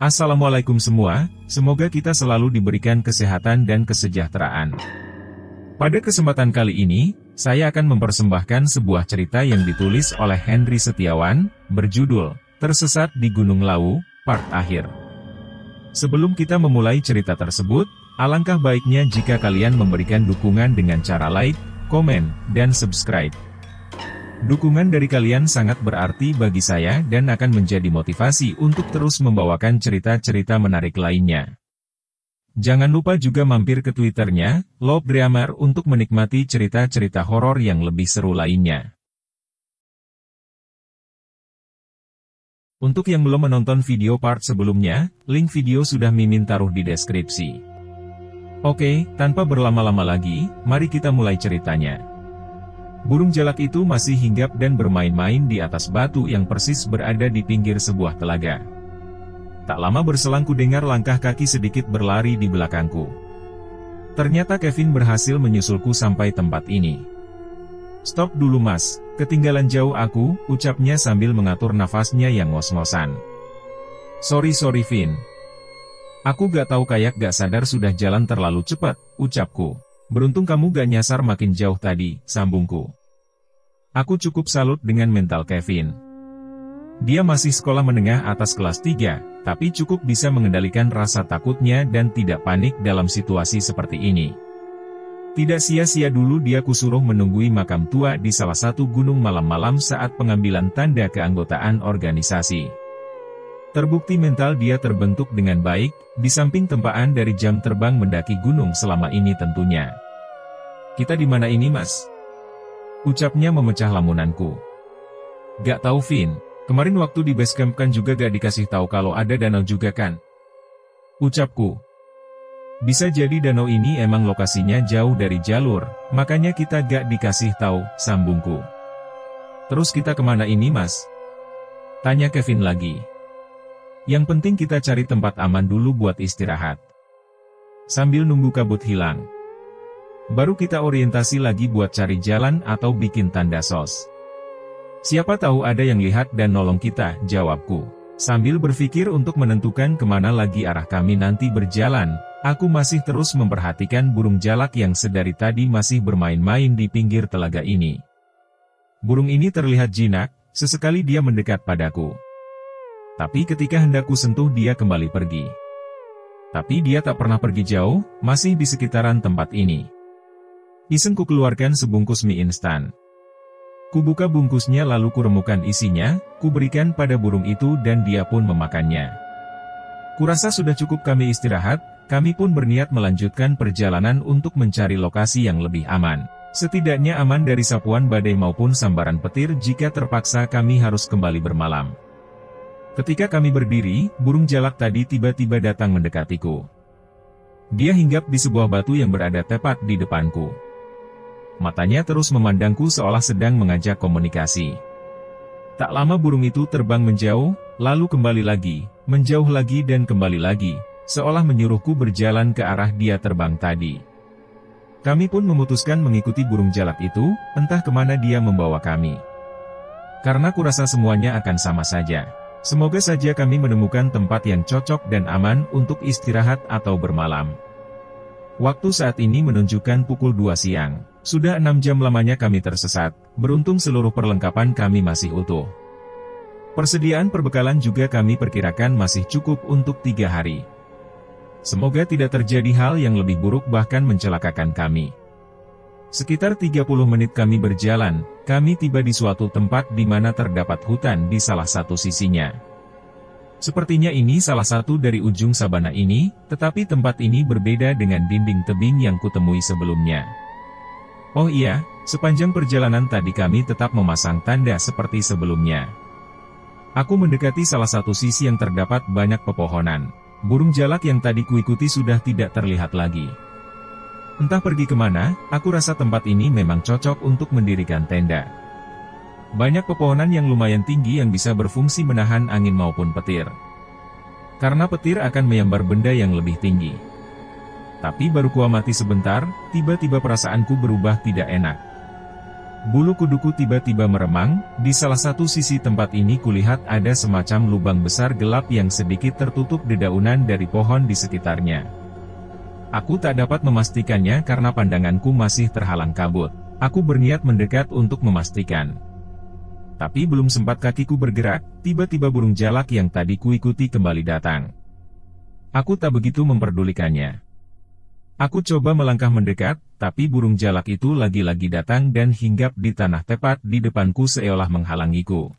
Assalamualaikum semua, semoga kita selalu diberikan kesehatan dan kesejahteraan. Pada kesempatan kali ini, saya akan mempersembahkan sebuah cerita yang ditulis oleh Henry Setiawan, berjudul, Tersesat di Gunung Lawu, part akhir. Sebelum kita memulai cerita tersebut, alangkah baiknya jika kalian memberikan dukungan dengan cara like, komen, dan subscribe. Dukungan dari kalian sangat berarti bagi saya dan akan menjadi motivasi untuk terus membawakan cerita-cerita menarik lainnya. Jangan lupa juga mampir ke Twitternya, Lovedramer untuk menikmati cerita-cerita horor yang lebih seru lainnya. Untuk yang belum menonton video part sebelumnya, link video sudah Mimin taruh di deskripsi. Oke, tanpa berlama-lama lagi, mari kita mulai ceritanya. Burung jalak itu masih hinggap dan bermain-main di atas batu yang persis berada di pinggir sebuah telaga. Tak lama berselang ku dengar langkah kaki sedikit berlari di belakangku. Ternyata Kevin berhasil menyusulku sampai tempat ini. "Stop dulu mas, ketinggalan jauh aku," ucapnya sambil mengatur nafasnya yang ngos-ngosan. Sorry Vin. Aku gak tahu kayak gak sadar sudah jalan terlalu cepat," ucapku. "Beruntung kamu gak nyasar makin jauh tadi," sambungku. Aku cukup salut dengan mental Kevin. Dia masih sekolah menengah atas kelas 3, tapi cukup bisa mengendalikan rasa takutnya dan tidak panik dalam situasi seperti ini. Tidak sia-sia dulu dia kusuruh menunggui makam tua di salah satu gunung malam-malam saat pengambilan tanda keanggotaan organisasi. Terbukti mental dia terbentuk dengan baik, di samping tempaan dari jam terbang mendaki gunung selama ini tentunya. "Kita di mana ini mas?" ucapnya memecah lamunanku. "Gak tahu Vin, kemarin waktu di base camp kan juga gak dikasih tahu kalau ada danau juga kan?" ucapku. "Bisa jadi danau ini emang lokasinya jauh dari jalur, makanya kita gak dikasih tahu," sambungku. "Terus kita kemana ini mas?" tanya Kevin lagi. "Yang penting kita cari tempat aman dulu buat istirahat. Sambil nunggu kabut hilang. Baru kita orientasi lagi buat cari jalan atau bikin tanda sos. Siapa tahu ada yang lihat dan nolong kita," jawabku. Sambil berpikir untuk menentukan kemana lagi arah kami nanti berjalan, aku masih terus memperhatikan burung jalak yang sedari tadi masih bermain-main di pinggir telaga ini. Burung ini terlihat jinak, sesekali dia mendekat padaku. Tapi ketika hendak ku sentuh dia kembali pergi. Tapi dia tak pernah pergi jauh, masih di sekitaran tempat ini. Iseng ku keluarkan sebungkus mie instan. Ku buka bungkusnya lalu ku remukan isinya, ku berikan pada burung itu dan dia pun memakannya. Kurasa sudah cukup kami istirahat, kami pun berniat melanjutkan perjalanan untuk mencari lokasi yang lebih aman. Setidaknya aman dari sapuan badai maupun sambaran petir jika terpaksa kami harus kembali bermalam. Ketika kami berdiri, burung jalak tadi tiba-tiba datang mendekatiku. Dia hinggap di sebuah batu yang berada tepat di depanku. Matanya terus memandangku seolah sedang mengajak komunikasi. Tak lama burung itu terbang menjauh, lalu kembali lagi, menjauh lagi dan kembali lagi, seolah menyuruhku berjalan ke arah dia terbang tadi. Kami pun memutuskan mengikuti burung jalak itu, entah kemana dia membawa kami. Karena kurasa semuanya akan sama saja. Semoga saja kami menemukan tempat yang cocok dan aman untuk istirahat atau bermalam. Waktu saat ini menunjukkan pukul 2 siang. Sudah 6 jam lamanya kami tersesat, beruntung seluruh perlengkapan kami masih utuh. Persediaan perbekalan juga kami perkirakan masih cukup untuk 3 hari. Semoga tidak terjadi hal yang lebih buruk bahkan mencelakakan kami. Sekitar 30 menit kami berjalan, kami tiba di suatu tempat di mana terdapat hutan di salah satu sisinya. Sepertinya ini salah satu dari ujung sabana ini, tetapi tempat ini berbeda dengan dinding tebing yang kutemui sebelumnya. Oh iya, sepanjang perjalanan tadi kami tetap memasang tanda seperti sebelumnya. Aku mendekati salah satu sisi yang terdapat banyak pepohonan. Burung jalak yang tadi kuikuti sudah tidak terlihat lagi. Entah pergi kemana, aku rasa tempat ini memang cocok untuk mendirikan tenda. Banyak pepohonan yang lumayan tinggi yang bisa berfungsi menahan angin maupun petir. Karena petir akan menyambar benda yang lebih tinggi. Tapi baru kuamati sebentar, tiba-tiba perasaanku berubah tidak enak. Bulu kuduku tiba-tiba meremang, di salah satu sisi tempat ini kulihat ada semacam lubang besar gelap yang sedikit tertutup dedaunan dari pohon di sekitarnya. Aku tak dapat memastikannya karena pandanganku masih terhalang kabut. Aku berniat mendekat untuk memastikan. Tapi belum sempat kakiku bergerak, tiba-tiba burung jalak yang tadi kuikuti kembali datang. Aku tak begitu memperdulikannya. Aku coba melangkah mendekat, tapi burung jalak itu lagi-lagi datang dan hinggap di tanah tepat di depanku seolah menghalangiku.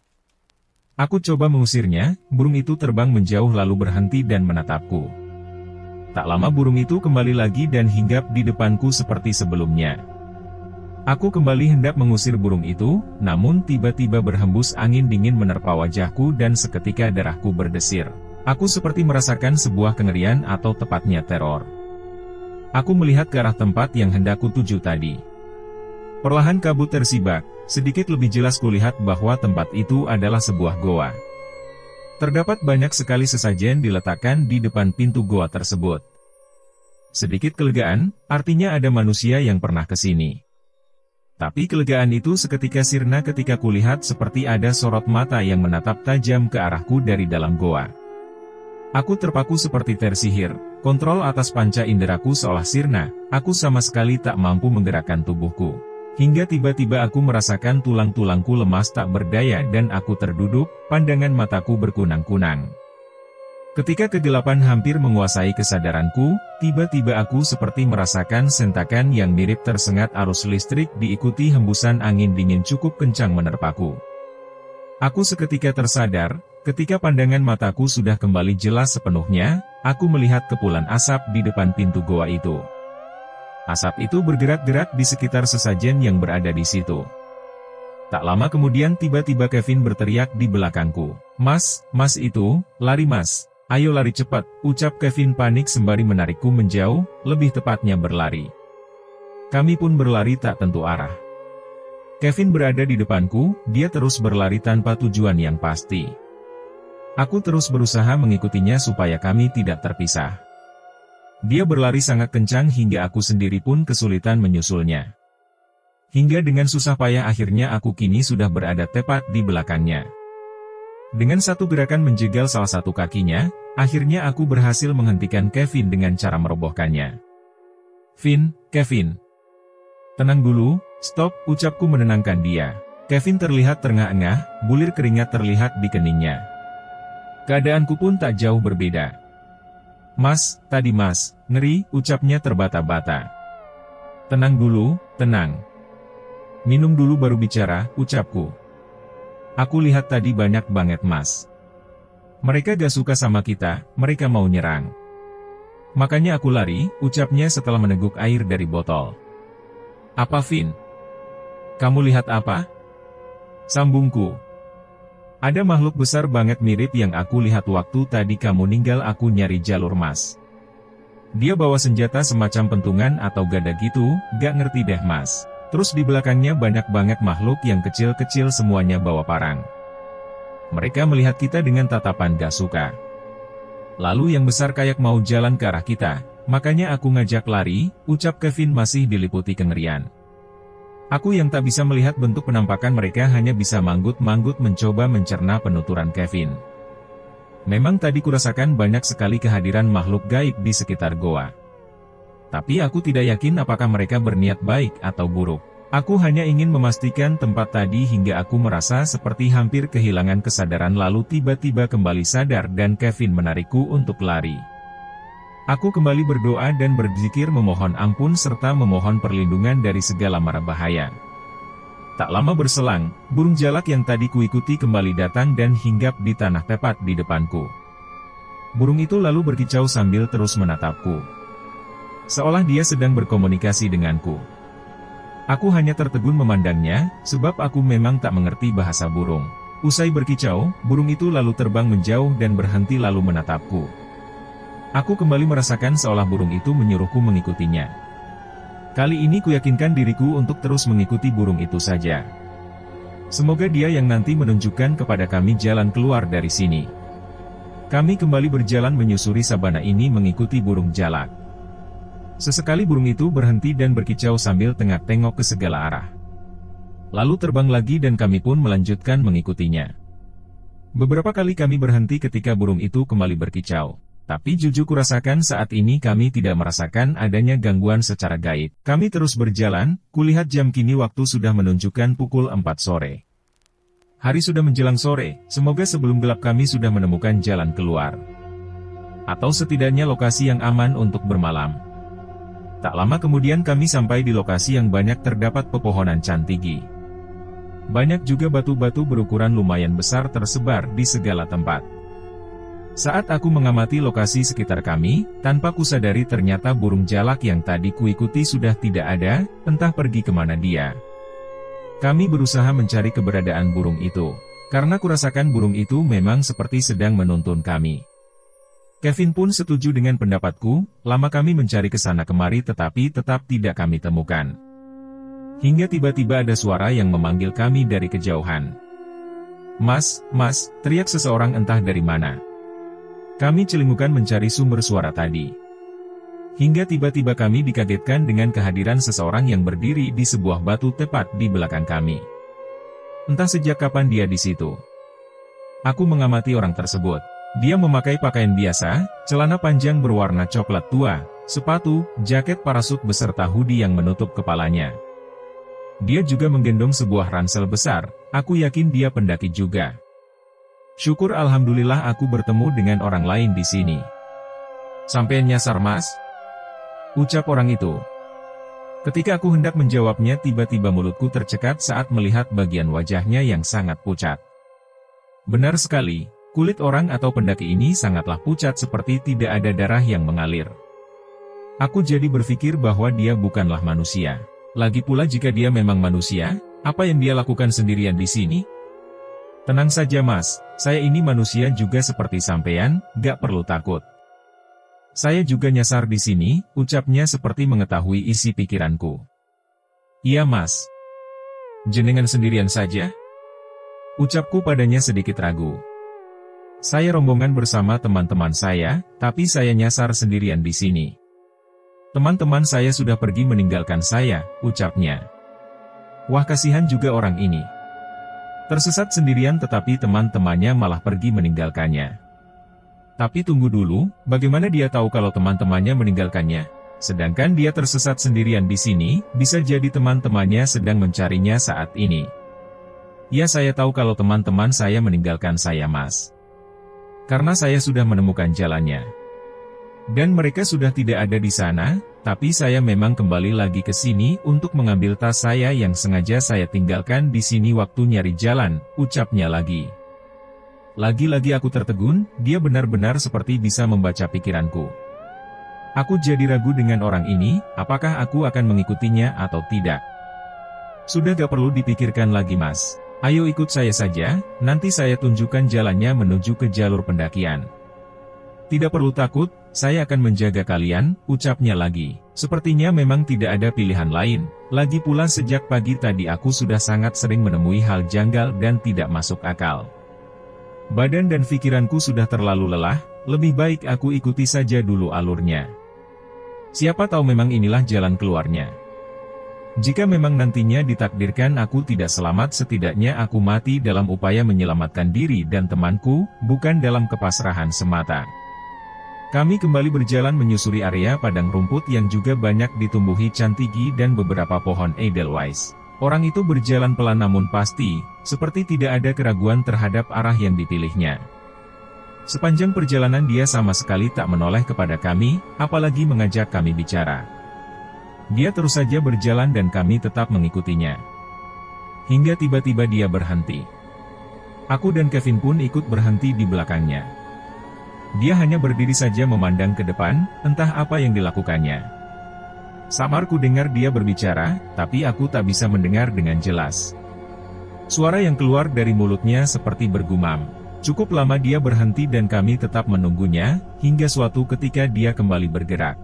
Aku coba mengusirnya, burung itu terbang menjauh lalu berhenti dan menatapku. Tak lama burung itu kembali lagi dan hinggap di depanku seperti sebelumnya. Aku kembali hendak mengusir burung itu, namun tiba-tiba berhembus angin dingin menerpa wajahku dan seketika darahku berdesir. Aku seperti merasakan sebuah kengerian atau tepatnya teror. Aku melihat ke arah tempat yang hendak kutuju tadi. Perlahan kabut tersibak, sedikit lebih jelas kulihat bahwa tempat itu adalah sebuah goa. Terdapat banyak sekali sesajen diletakkan di depan pintu goa tersebut. Sedikit kelegaan, artinya ada manusia yang pernah ke sini. Tapi kelegaan itu seketika sirna ketika kulihat seperti ada sorot mata yang menatap tajam ke arahku dari dalam goa. Aku terpaku seperti tersihir, kontrol atas panca inderaku seolah sirna, aku sama sekali tak mampu menggerakkan tubuhku. Hingga tiba-tiba aku merasakan tulang-tulangku lemas tak berdaya dan aku terduduk, pandangan mataku berkunang-kunang. Ketika kegelapan hampir menguasai kesadaranku, tiba-tiba aku seperti merasakan sentakan yang mirip tersengat arus listrik diikuti hembusan angin dingin cukup kencang menerpaku. Aku seketika tersadar, ketika pandangan mataku sudah kembali jelas sepenuhnya, aku melihat kepulan asap di depan pintu goa itu. Asap itu bergerak-gerak di sekitar sesajen yang berada di situ. Tak lama kemudian tiba-tiba Kevin berteriak di belakangku. Mas itu, lari mas. Ayo lari cepat, ucap Kevin panik sembari menarikku menjauh, lebih tepatnya berlari. Kami pun berlari tak tentu arah. Kevin berada di depanku, dia terus berlari tanpa tujuan yang pasti. Aku terus berusaha mengikutinya supaya kami tidak terpisah. Dia berlari sangat kencang hingga aku sendiri pun kesulitan menyusulnya. Hingga dengan susah payah akhirnya aku kini sudah berada tepat di belakangnya. Dengan satu gerakan menjegal salah satu kakinya, akhirnya aku berhasil menghentikan Kevin dengan cara merobohkannya. Kevin. Tenang dulu, stop, ucapku menenangkan dia. Kevin terlihat terengah-engah, bulir keringat terlihat di keningnya. Keadaanku pun tak jauh berbeda. Mas, tadi mas, ngeri, ucapnya terbata-bata. Tenang dulu, tenang. Minum dulu baru bicara, ucapku. Aku lihat tadi banyak banget mas. Mereka gak suka sama kita, mereka mau nyerang. Makanya aku lari, ucapnya setelah meneguk air dari botol. Apa Vin? Kamu lihat apa? Sambungku. Ada makhluk besar banget mirip yang aku lihat waktu tadi kamu ninggal aku nyari jalur mas. Dia bawa senjata semacam pentungan atau gada gitu, gak ngerti deh mas. Terus di belakangnya banyak banget makhluk yang kecil-kecil semuanya bawa parang. Mereka melihat kita dengan tatapan gak suka. Lalu yang besar kayak mau jalan ke arah kita, makanya aku ngajak lari, ucap Kevin masih diliputi kengerian. Aku yang tak bisa melihat bentuk penampakan mereka hanya bisa manggut-manggut mencoba mencerna penuturan Kevin. Memang tadi kurasakan banyak sekali kehadiran makhluk gaib di sekitar goa. Tapi aku tidak yakin apakah mereka berniat baik atau buruk. Aku hanya ingin memastikan tempat tadi hingga aku merasa seperti hampir kehilangan kesadaran lalu tiba-tiba kembali sadar dan Kevin menarikku untuk lari. Aku kembali berdoa dan berzikir memohon ampun serta memohon perlindungan dari segala mara bahaya. Tak lama berselang, burung jalak yang tadi kuikuti kembali datang dan hinggap di tanah tepat di depanku. Burung itu lalu berkicau sambil terus menatapku. Seolah dia sedang berkomunikasi denganku. Aku hanya tertegun memandangnya, sebab aku memang tak mengerti bahasa burung. Usai berkicau, burung itu lalu terbang menjauh dan berhenti lalu menatapku. Aku kembali merasakan seolah burung itu menyuruhku mengikutinya. Kali ini kuyakinkan diriku untuk terus mengikuti burung itu saja. Semoga dia yang nanti menunjukkan kepada kami jalan keluar dari sini. Kami kembali berjalan menyusuri sabana ini mengikuti burung jalak. Sesekali burung itu berhenti dan berkicau sambil tengok-tengok ke segala arah. Lalu terbang lagi dan kami pun melanjutkan mengikutinya. Beberapa kali kami berhenti ketika burung itu kembali berkicau. Tapi jujur kurasakan saat ini kami tidak merasakan adanya gangguan secara gaib. Kami terus berjalan, kulihat jam kini waktu sudah menunjukkan pukul 4 sore. Hari sudah menjelang sore, semoga sebelum gelap kami sudah menemukan jalan keluar. Atau setidaknya lokasi yang aman untuk bermalam. Tak lama kemudian kami sampai di lokasi yang banyak terdapat pepohonan cantigi. Banyak juga batu-batu berukuran lumayan besar tersebar di segala tempat. Saat aku mengamati lokasi sekitar kami, tanpa kusadari ternyata burung jalak yang tadi kuikuti sudah tidak ada, entah pergi kemana dia. Kami berusaha mencari keberadaan burung itu, karena kurasakan burung itu memang seperti sedang menuntun kami. Kevin pun setuju dengan pendapatku, lama kami mencari ke sana kemari tetapi tetap tidak kami temukan. Hingga tiba-tiba ada suara yang memanggil kami dari kejauhan. "Mas, mas," teriak seseorang entah dari mana. Kami celingukan mencari sumber suara tadi. Hingga tiba-tiba kami dikagetkan dengan kehadiran seseorang yang berdiri di sebuah batu tepat di belakang kami. Entah sejak kapan dia di situ. Aku mengamati orang tersebut. Dia memakai pakaian biasa, celana panjang berwarna coklat tua, sepatu, jaket parasut beserta hoodie yang menutup kepalanya. Dia juga menggendong sebuah ransel besar, aku yakin dia pendaki juga. Syukur alhamdulillah aku bertemu dengan orang lain di sini. "Sampai nyasar mas?" ucap orang itu. Ketika aku hendak menjawabnya tiba-tiba mulutku tercekat saat melihat bagian wajahnya yang sangat pucat. Benar sekali, kulit orang atau pendaki ini sangatlah pucat seperti tidak ada darah yang mengalir. Aku jadi berpikir bahwa dia bukanlah manusia. Lagi pula jika dia memang manusia, apa yang dia lakukan sendirian di sini? "Tenang saja mas, saya ini manusia juga seperti sampean, gak perlu takut. Saya juga nyasar di sini," ucapnya seperti mengetahui isi pikiranku. "Iya mas. Jenengan sendirian saja?" ucapku padanya sedikit ragu. "Saya rombongan bersama teman-teman saya, tapi saya nyasar sendirian di sini. Teman-teman saya sudah pergi meninggalkan saya," ucapnya. Wah kasihan juga orang ini. Tersesat sendirian tetapi teman-temannya malah pergi meninggalkannya. Tapi tunggu dulu, bagaimana dia tahu kalau teman-temannya meninggalkannya? Sedangkan dia tersesat sendirian di sini, bisa jadi teman-temannya sedang mencarinya saat ini. "Ya saya tahu kalau teman-teman saya meninggalkan saya mas. Karena saya sudah menemukan jalannya. Dan mereka sudah tidak ada di sana, tapi saya memang kembali lagi ke sini untuk mengambil tas saya yang sengaja saya tinggalkan di sini waktu nyari jalan," ucapnya lagi. Lagi-lagi aku tertegun, dia benar-benar seperti bisa membaca pikiranku. Aku jadi ragu dengan orang ini, apakah aku akan mengikutinya atau tidak. "Sudah gak perlu dipikirkan lagi mas. Ayo ikut saya saja, nanti saya tunjukkan jalannya menuju ke jalur pendakian." "Tidak perlu takut, saya akan menjaga kalian," ucapnya lagi. Sepertinya memang tidak ada pilihan lain. Lagi pula sejak pagi tadi aku sudah sangat sering menemui hal janggal dan tidak masuk akal. Badan dan pikiranku sudah terlalu lelah, lebih baik aku ikuti saja dulu alurnya. Siapa tahu memang inilah jalan keluarnya. Jika memang nantinya ditakdirkan aku tidak selamat, setidaknya aku mati dalam upaya menyelamatkan diri dan temanku, bukan dalam kepasrahan semata. Kami kembali berjalan menyusuri area padang rumput yang juga banyak ditumbuhi cantigi dan beberapa pohon edelweiss. Orang itu berjalan pelan namun pasti, seperti tidak ada keraguan terhadap arah yang dipilihnya. Sepanjang perjalanan dia sama sekali tak menoleh kepada kami, apalagi mengajak kami bicara. Dia terus saja berjalan dan kami tetap mengikutinya. Hingga tiba-tiba dia berhenti. Aku dan Kevin pun ikut berhenti di belakangnya. Dia hanya berdiri saja memandang ke depan, entah apa yang dilakukannya. Samar ku dengar dia berbicara, tapi aku tak bisa mendengar dengan jelas. Suara yang keluar dari mulutnya seperti bergumam. Cukup lama dia berhenti dan kami tetap menunggunya, hingga suatu ketika dia kembali bergerak.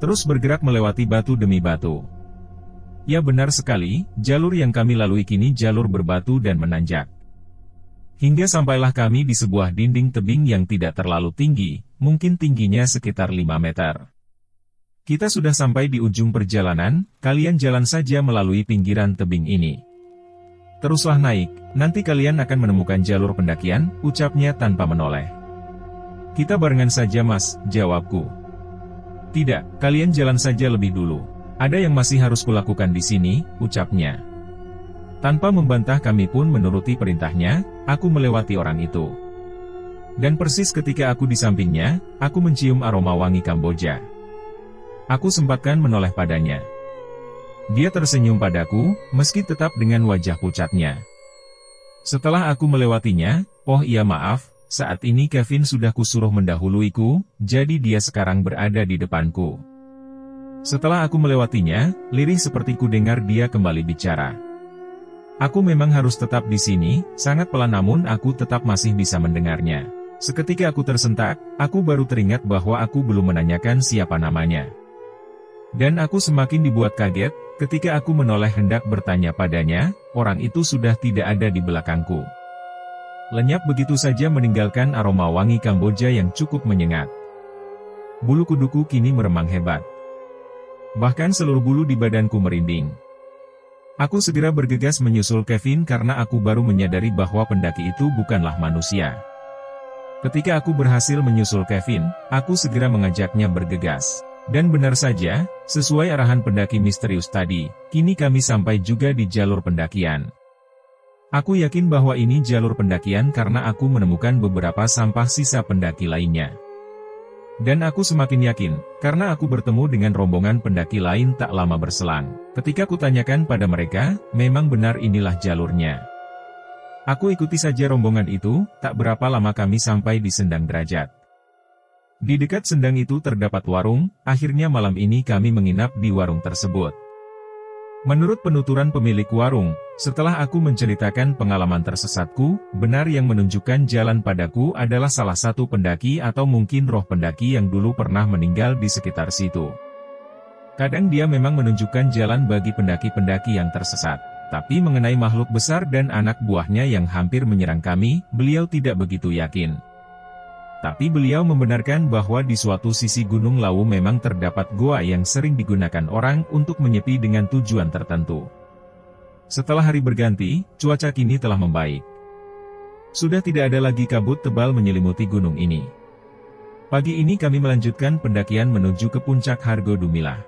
Terus bergerak melewati batu demi batu. Ya benar sekali, jalur yang kami lalui kini jalur berbatu dan menanjak. Hingga sampailah kami di sebuah dinding tebing yang tidak terlalu tinggi, mungkin tingginya sekitar 5 meter. "Kita sudah sampai di ujung perjalanan, kalian jalan saja melalui pinggiran tebing ini. Teruslah naik, nanti kalian akan menemukan jalur pendakian, ucapnya tanpa menoleh. Kita barengan saja mas, jawabku. Tidak, kalian jalan saja lebih dulu. Ada yang masih harus kulakukan di sini, ucapnya. Tanpa membantah kami pun menuruti perintahnya, aku melewati orang itu. Dan persis ketika aku di sampingnya, aku mencium aroma wangi Kamboja. Aku sempatkan menoleh padanya. Dia tersenyum padaku, meski tetap dengan wajah pucatnya. Setelah aku melewatinya, oh iya maaf, saat ini Kevin sudah kusuruh mendahuluiku, jadi dia sekarang berada di depanku. Setelah aku melewatinya, lirih seperti ku dengar dia kembali bicara. Aku memang harus tetap di sini, sangat pelan namun aku tetap masih bisa mendengarnya. Seketika aku tersentak, aku baru teringat bahwa aku belum menanyakan siapa namanya. Dan aku semakin dibuat kaget, ketika aku menoleh hendak bertanya padanya, orang itu sudah tidak ada di belakangku. Lenyap begitu saja meninggalkan aroma wangi Kamboja yang cukup menyengat. Bulu kuduku kini meremang hebat. Bahkan seluruh bulu di badanku merinding. Aku segera bergegas menyusul Kevin karena aku baru menyadari bahwa pendaki itu bukanlah manusia. Ketika aku berhasil menyusul Kevin, aku segera mengajaknya bergegas. Dan benar saja, sesuai arahan pendaki misterius tadi, kini kami sampai juga di jalur pendakian. Aku yakin bahwa ini jalur pendakian karena aku menemukan beberapa sampah sisa pendaki lainnya. Dan aku semakin yakin, karena aku bertemu dengan rombongan pendaki lain tak lama berselang. Ketika kutanyakan pada mereka, memang benar inilah jalurnya. Aku ikuti saja rombongan itu, tak berapa lama kami sampai di Sendang Derajat. Di dekat sendang itu terdapat warung, akhirnya malam ini kami menginap di warung tersebut. Menurut penuturan pemilik warung, setelah aku menceritakan pengalaman tersesatku, benar yang menunjukkan jalan padaku adalah salah satu pendaki atau mungkin roh pendaki yang dulu pernah meninggal di sekitar situ. Kadang dia memang menunjukkan jalan bagi pendaki-pendaki yang tersesat. Tapi mengenai makhluk besar dan anak buahnya yang hampir menyerang kami, beliau tidak begitu yakin. Tapi beliau membenarkan bahwa di suatu sisi Gunung Lawu memang terdapat goa yang sering digunakan orang untuk menyepi dengan tujuan tertentu. Setelah hari berganti, cuaca kini telah membaik. Sudah tidak ada lagi kabut tebal menyelimuti gunung ini. Pagi ini kami melanjutkan pendakian menuju ke puncak Hargo Dumilah.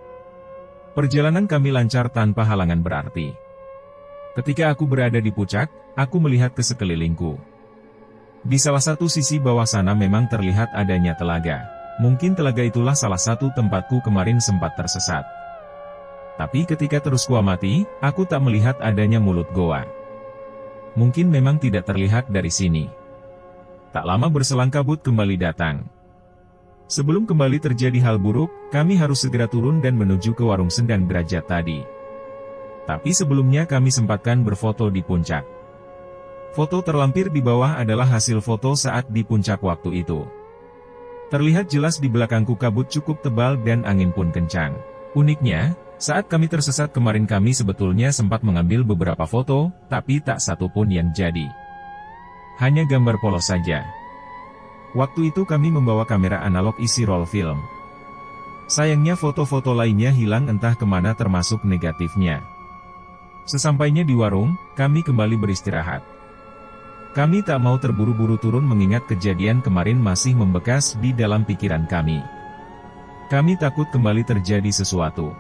Perjalanan kami lancar tanpa halangan berarti. Ketika aku berada di puncak, aku melihat ke sekelilingku. Di salah satu sisi bawah sana memang terlihat adanya telaga. Mungkin telaga itulah salah satu tempatku kemarin sempat tersesat. Tapi ketika terus kuamati, aku tak melihat adanya mulut goa. Mungkin memang tidak terlihat dari sini. Tak lama berselang kabut kembali datang. Sebelum kembali terjadi hal buruk, kami harus segera turun dan menuju ke warung Sendang Derajat tadi. Tapi sebelumnya kami sempatkan berfoto di puncak. Foto terlampir di bawah adalah hasil foto saat di puncak waktu itu. Terlihat jelas di belakangku kabut cukup tebal dan angin pun kencang. Uniknya, saat kami tersesat kemarin kami sebetulnya sempat mengambil beberapa foto, tapi tak satu pun yang jadi. Hanya gambar polos saja. Waktu itu kami membawa kamera analog isi roll film. Sayangnya foto-foto lainnya hilang entah kemana termasuk negatifnya. Sesampainya di warung, kami kembali beristirahat. Kami tak mau terburu-buru turun mengingat kejadian kemarin masih membekas di dalam pikiran kami. Kami takut kembali terjadi sesuatu.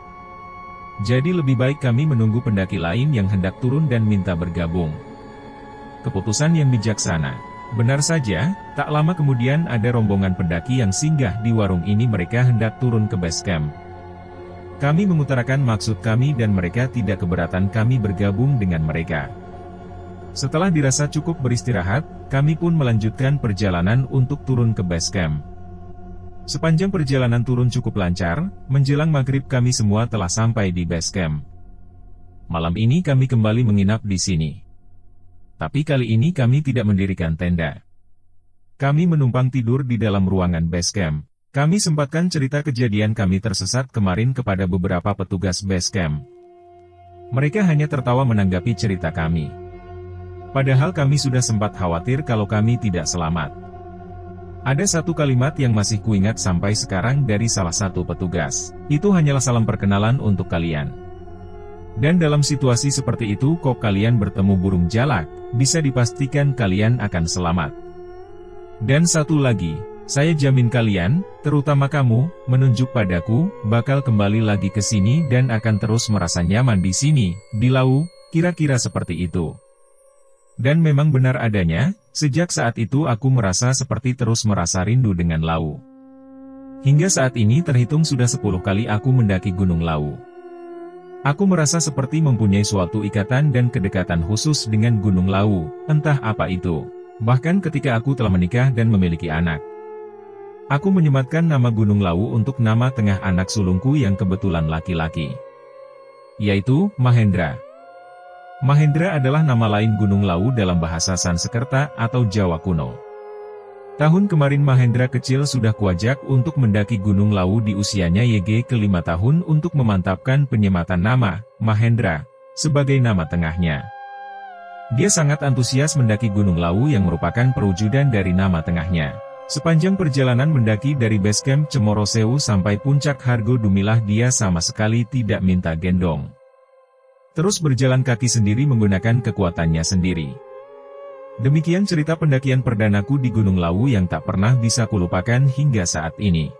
Jadi lebih baik kami menunggu pendaki lain yang hendak turun dan minta bergabung. Keputusan yang bijaksana. Benar saja, tak lama kemudian ada rombongan pendaki yang singgah di warung ini mereka hendak turun ke base camp. Kami mengutarakan maksud kami dan mereka tidak keberatan kami bergabung dengan mereka. Setelah dirasa cukup beristirahat, kami pun melanjutkan perjalanan untuk turun ke base camp. Sepanjang perjalanan turun cukup lancar, menjelang maghrib kami semua telah sampai di base camp. Malam ini kami kembali menginap di sini. Tapi kali ini kami tidak mendirikan tenda. Kami menumpang tidur di dalam ruangan base camp. Kami sempatkan cerita kejadian kami tersesat kemarin kepada beberapa petugas base camp. Mereka hanya tertawa menanggapi cerita kami. Padahal kami sudah sempat khawatir kalau kami tidak selamat. Ada satu kalimat yang masih kuingat sampai sekarang dari salah satu petugas. Itu hanyalah salam perkenalan untuk kalian. Dan dalam situasi seperti itu kok kalian bertemu burung jalak, bisa dipastikan kalian akan selamat. Dan satu lagi, saya jamin kalian, terutama kamu, menunjuk padaku, bakal kembali lagi ke sini dan akan terus merasa nyaman di sini, di Lau, kira-kira seperti itu. Dan memang benar adanya, sejak saat itu aku merasa seperti terus merasa rindu dengan Lau. Hingga saat ini terhitung sudah 10 kali aku mendaki Gunung Lau. Aku merasa seperti mempunyai suatu ikatan dan kedekatan khusus dengan Gunung Lau, entah apa itu. Bahkan ketika aku telah menikah dan memiliki anak. Aku menyematkan nama Gunung Lau untuk nama tengah anak sulungku yang kebetulan laki-laki. Yaitu, Mahendra. Mahendra adalah nama lain Gunung Lau dalam bahasa Sanskerta atau Jawa kuno. Tahun kemarin Mahendra kecil sudah kuajak untuk mendaki Gunung Lau di usianya YG ke-5 tahun untuk memantapkan penyematan nama, Mahendra, sebagai nama tengahnya. Dia sangat antusias mendaki Gunung Lau yang merupakan perwujudan dari nama tengahnya. Sepanjang perjalanan mendaki dari basecamp Cemoro Sewu sampai puncak Hargo Dumilah dia sama sekali tidak minta gendong. Terus berjalan kaki sendiri menggunakan kekuatannya sendiri. Demikian cerita pendakian perdanaku di Gunung Lau yang tak pernah bisa kulupakan hingga saat ini.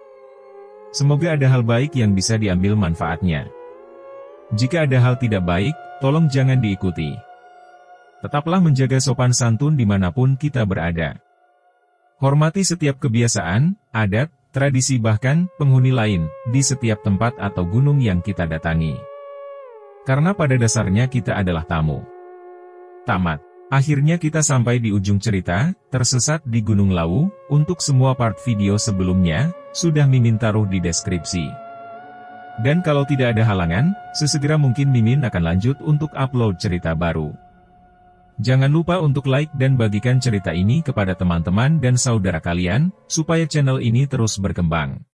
Semoga ada hal baik yang bisa diambil manfaatnya. Jika ada hal tidak baik, tolong jangan diikuti. Tetaplah menjaga sopan santun dimanapun kita berada. Hormati setiap kebiasaan, adat, tradisi bahkan penghuni lain di setiap tempat atau gunung yang kita datangi. Karena pada dasarnya kita adalah tamu. Tamat. Akhirnya kita sampai di ujung cerita, tersesat di Gunung Lau. Untuk semua part video sebelumnya, sudah Mimin taruh di deskripsi. Dan kalau tidak ada halangan, sesegera mungkin Mimin akan lanjut untuk upload cerita baru. Jangan lupa untuk like dan bagikan cerita ini kepada teman-teman dan saudara kalian, supaya channel ini terus berkembang.